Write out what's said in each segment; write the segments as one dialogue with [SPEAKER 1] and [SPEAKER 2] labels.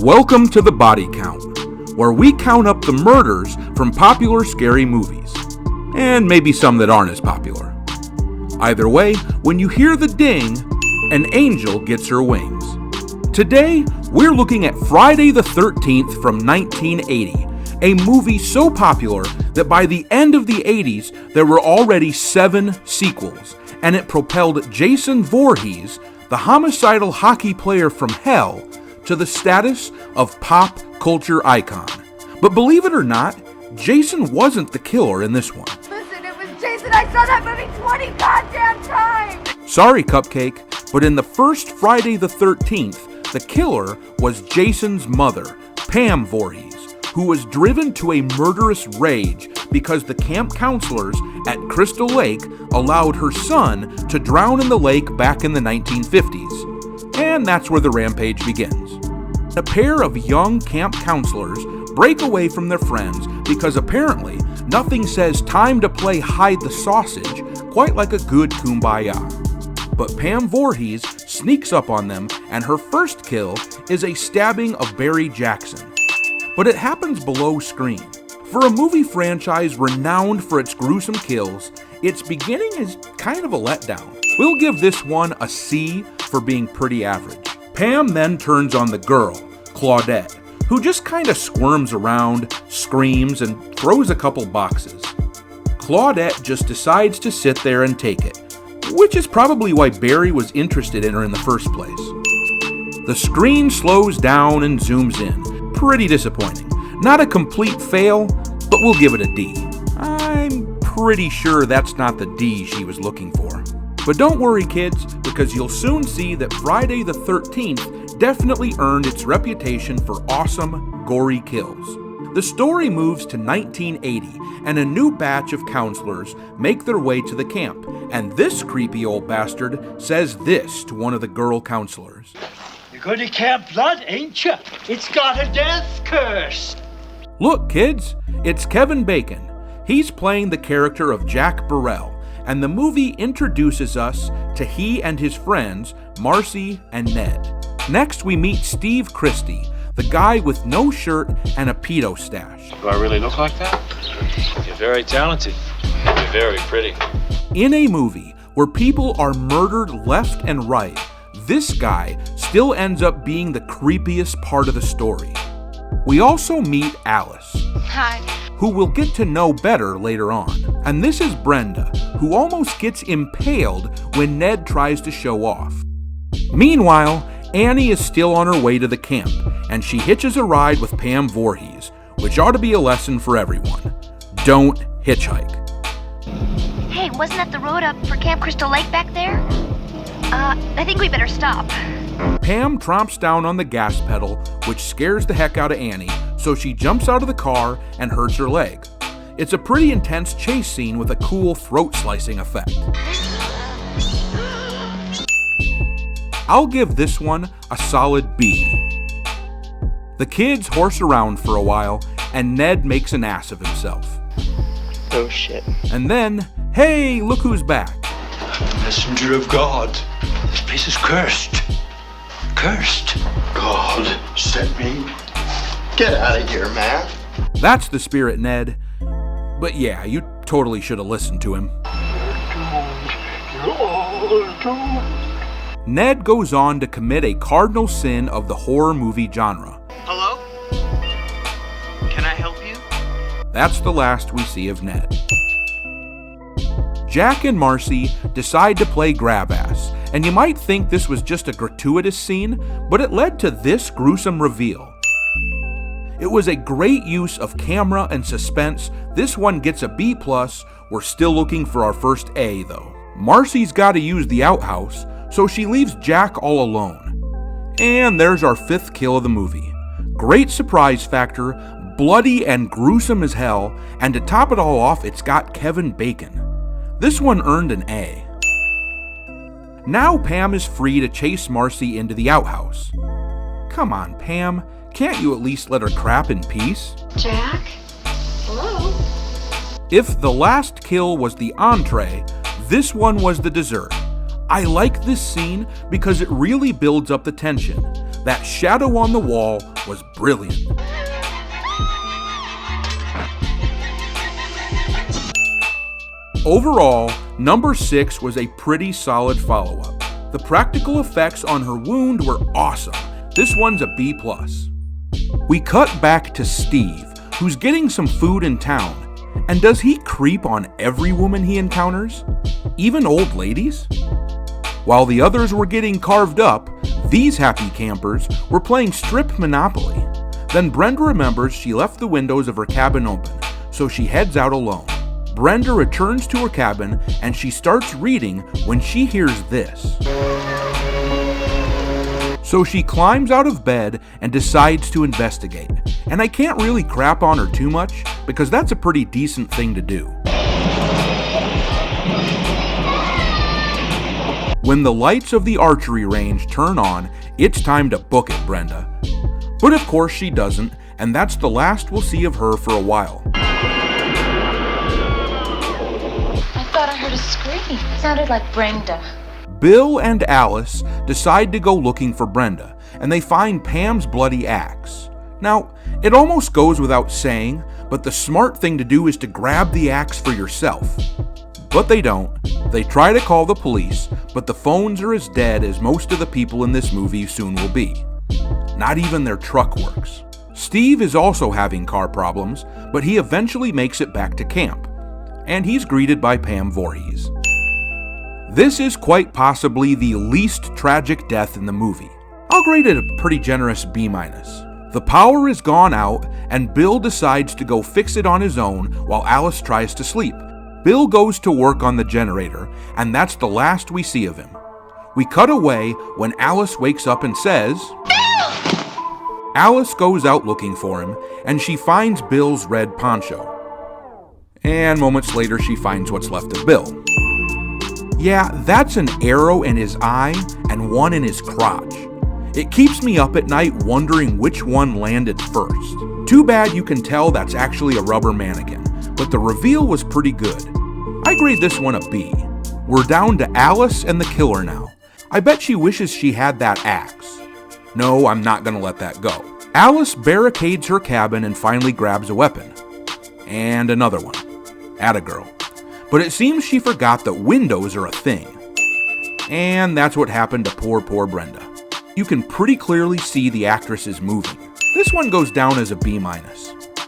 [SPEAKER 1] Welcome to the Body Count, where we count up the murders from popular scary movies, and maybe some that aren't as popular. Either way, when you hear the ding, an angel gets her wings. Today, we're looking at Friday the 13th from 1980, a movie so popular that by the end of the 80s, there were already 7 sequels, and it propelled Jason Voorhees, the homicidal hockey player from hell, to the status of pop culture icon. But believe it or not, Jason wasn't the killer in this one.
[SPEAKER 2] Listen, it was Jason. I saw that movie 20 goddamn times!
[SPEAKER 1] Sorry, Cupcake, but in the first Friday the 13th, the killer was Jason's mother, Pam Voorhees, who was driven to a murderous rage because the camp counselors at Crystal Lake allowed her son to drown in the lake back in the 1950s. And that's where the rampage begins. A pair of young camp counselors break away from their friends because apparently nothing says time to play hide the sausage quite like a good kumbaya. But Pam Voorhees sneaks up on them, and her first kill is a stabbing of Barry Jackson. But it happens below screen. For a movie franchise renowned for its gruesome kills, its beginning is kind of a letdown. We'll give this one a C for being pretty average. Pam then turns on the girl, Claudette, who just kind of squirms around, screams, and throws a couple boxes. Claudette just decides to sit there and take it, which is probably why Barry was interested in her in the first place. The screen slows down and zooms in. Pretty disappointing. Not a complete fail, but we'll give it a D. I'm pretty sure that's not the D she was looking for. But don't worry, kids, because you'll soon see that Friday the 13th definitely earned its reputation for awesome, gory kills. The story moves to 1980, and a new batch of counselors make their way to the camp, and this creepy old bastard says this to one of the girl counselors.
[SPEAKER 3] You're going to Camp Blood, ain't you? It's got a death curse.
[SPEAKER 1] Look, kids, it's Kevin Bacon. He's playing the character of Jack Burrell, and the movie introduces us to he and his friends, Marcy and Ned. Next, we meet Steve Christie, the guy with no shirt and a pedo stash.
[SPEAKER 4] Do I really look like that? You're very talented. You're very pretty.
[SPEAKER 1] In a movie where people are murdered left and right, this guy still ends up being the creepiest part of the story. We also meet Alice.
[SPEAKER 2] Hi.
[SPEAKER 1] Who we'll get to know better later on. And this is Brenda, who almost gets impaled when Ned tries to show off. Meanwhile, Annie is still on her way to the camp, and she hitches a ride with Pam Voorhees, which ought to be a lesson for everyone. Don't hitchhike.
[SPEAKER 5] Hey, wasn't that the road up for Camp Crystal Lake back there? I think we better stop.
[SPEAKER 1] Pam tromps down on the gas pedal, which scares the heck out of Annie, so she jumps out of the car and hurts her leg. It's a pretty intense chase scene with a cool throat-slicing effect. I'll give this one a solid B. The kids horse around for a while, and Ned makes an ass of himself.
[SPEAKER 3] Oh shit.
[SPEAKER 1] And then, hey, look who's back.
[SPEAKER 3] Messenger of God. This place is cursed. Cursed. God sent me. Get out of here, man.
[SPEAKER 1] That's the spirit, Ned. But yeah, you totally should have listened to him. Ned goes on to commit a cardinal sin of the horror movie genre.
[SPEAKER 6] Hello? Can I help you?
[SPEAKER 1] That's the last we see of Ned. Jack and Marcy decide to play grab ass, and you might think this was just a gratuitous scene, but it led to this gruesome reveal. It was a great use of camera and suspense. This one gets a B+. We're still looking for our first A, though. Marcy's got to use the outhouse, so she leaves Jack all alone. And there's our 5th kill of the movie. Great surprise factor, bloody and gruesome as hell, and to top it all off, it's got Kevin Bacon. This one earned an A. Now Pam is free to chase Marcy into the outhouse. Come on, Pam. Can't you at least let her crap in peace?
[SPEAKER 2] Jack? Hello?
[SPEAKER 1] If the last kill was the entree, this one was the dessert. I like this scene because it really builds up the tension. That shadow on the wall was brilliant. Overall, number 6 was a pretty solid follow-up. The practical effects on her wound were awesome. This one's a B+. We cut back to Steve, who's getting some food in town. And does he creep on every woman he encounters? Even old ladies? While the others were getting carved up, these happy campers were playing Strip Monopoly. Then Brenda remembers she left the windows of her cabin open, so she heads out alone. Brenda returns to her cabin and she starts reading when she hears this. So she climbs out of bed and decides to investigate. And I can't really crap on her too much because that's a pretty decent thing to do. When the lights of the archery range turn on, it's time to book it, Brenda. But of course she doesn't, and that's the last we'll see of her for a while.
[SPEAKER 7] I thought I heard a scream. It sounded like Brenda.
[SPEAKER 1] Bill and Alice decide to go looking for Brenda, and they find Pam's bloody axe. Now, it almost goes without saying, but the smart thing to do is to grab the axe for yourself. But they don't. They try to call the police, but the phones are as dead as most of the people in this movie soon will be. Not even their truck works. Steve is also having car problems, but he eventually makes it back to camp, and he's greeted by Pam Voorhees. This is quite possibly the least tragic death in the movie. I'll grade it a pretty generous B-. The power is gone out, and Bill decides to go fix it on his own while Alice tries to sleep. Bill goes to work on the generator, and that's the last we see of him. We cut away when Alice wakes up and says, "Bill!" Alice goes out looking for him, and she finds Bill's red poncho. And moments later, she finds what's left of Bill. Yeah, that's an arrow in his eye and one in his crotch. It keeps me up at night wondering which one landed first. Too bad you can tell that's actually a rubber mannequin, but the reveal was pretty good. I grade this one a B. We're down to Alice and the killer now. I bet she wishes she had that axe. No, I'm not gonna let that go. Alice barricades her cabin and finally grabs a weapon. And another one. Atta girl. But it seems she forgot that windows are a thing. And that's what happened to poor Brenda. You can pretty clearly see the actress is moving. This one goes down as a B-.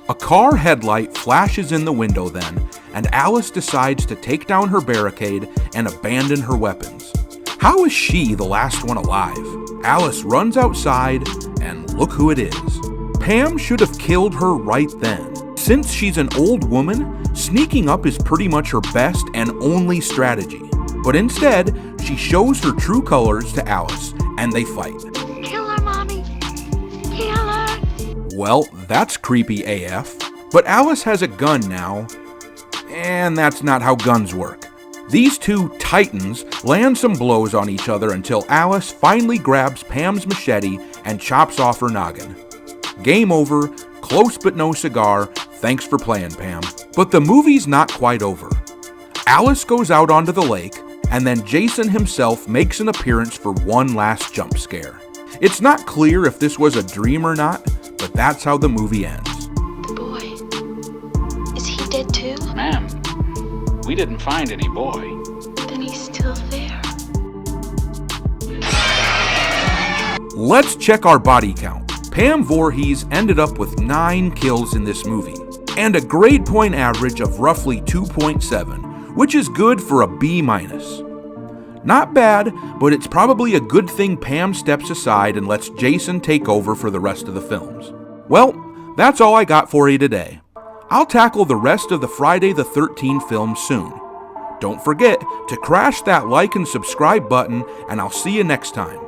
[SPEAKER 1] A car headlight flashes in the window then, and Alice decides to take down her barricade and abandon her weapons. How is she the last one alive? Alice runs outside, and look who it is. Pam should have killed her right then. Since she's an old woman, sneaking up is pretty much her best and only strategy. But instead, she shows her true colors to Alice, and they fight.
[SPEAKER 5] Kill her, Mommy. Kill her.
[SPEAKER 1] Well, that's creepy AF. But Alice has a gun now, and that's not how guns work. These two titans land some blows on each other until Alice finally grabs Pam's machete and chops off her noggin. Game over, close but no cigar, thanks for playing, Pam. But the movie's not quite over. Alice goes out onto the lake, and then Jason himself makes an appearance for one last jump scare. It's not clear if this was a dream or not, but that's how the movie ends.
[SPEAKER 7] The boy. Is he dead too?
[SPEAKER 8] Ma'am, we didn't find any boy.
[SPEAKER 7] Then he's still there.
[SPEAKER 1] Let's check our body count. Pam Voorhees ended up with 9 kills in this movie, and a grade point average of roughly 2.7, which is good for a B-. Not bad, but it's probably a good thing Pam steps aside and lets Jason take over for the rest of the films. Well, that's all I got for you today. I'll tackle the rest of the Friday the 13th films soon. Don't forget to crash that like and subscribe button, and I'll see you next time.